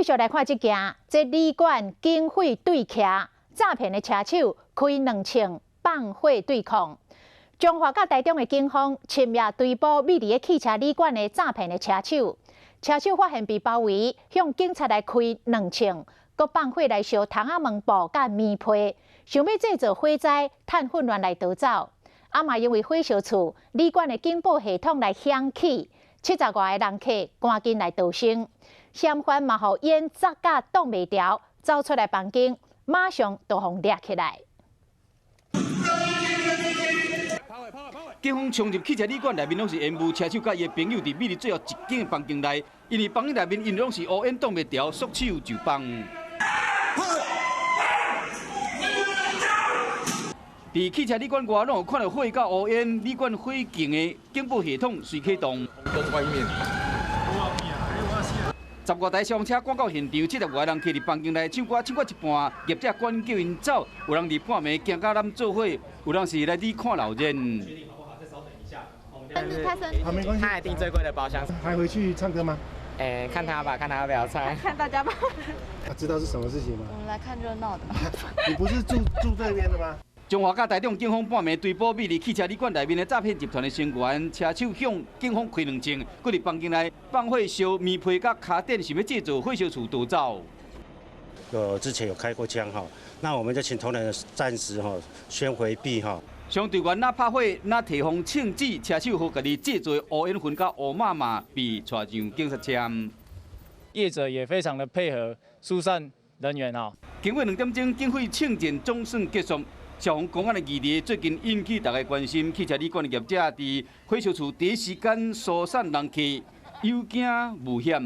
继续来看这件，这旅馆警匪对徛，诈骗的车手开2枪放火对抗。中华甲台中的警方深夜追捕美丽的汽车旅馆的诈骗的车手，车手发现被包围，向警察来开2枪，搁放火来烧窗仔门布甲棉被，想要制造火灾，趁混乱来逃走。啊嘛因为火烧厝，旅馆的警报系统来响起，70外个人客赶紧来逃生。嫌犯嘛，互烟砸甲挡袂牢，走出来房间，马上就互抓起来。警方冲入汽车旅馆内面，拢是烟雾，车手甲伊的朋友伫美丽最后一间房间内，因为房间内面因拢是乌烟挡袂牢，束手就绑。伫汽车旅馆外，拢有看到火甲乌烟，旅馆火警的警报系统随启动。都外面。 10外台消防车赶到现场，70外人徛伫房间内唱歌，唱过一半，业者赶紧叫因走。有人伫半暝惊甲咱做伙，有人是来伫看老人。好，没关系。他还订最贵的包厢，还回去唱歌吗？看他吧，看他要不要唱。看大家吧。知道是什么事情吗？我们来看热闹的。你不是住这边的吗？ 中华甲台中警方半暝追捕美丽汽车旅馆内面的诈骗集团的成员，车手向警方开2枪，搁伫房间内放火烧棉被甲卡电，想要制造火烧厝逃走。之前有开过枪哈，那我们就请同仁暂时先回避哈。相队员哪拍火哪提防枪支，车手和家己制作乌烟熏甲乌麻麻，被带上警察车。业者也非常的配合疏散人员哈。经过2点钟，警匪庆检总算结束。 消防公安的议题最近引起大家关心，汽车旅馆的业者伫火烧厝第一时间疏散人客，有惊无险。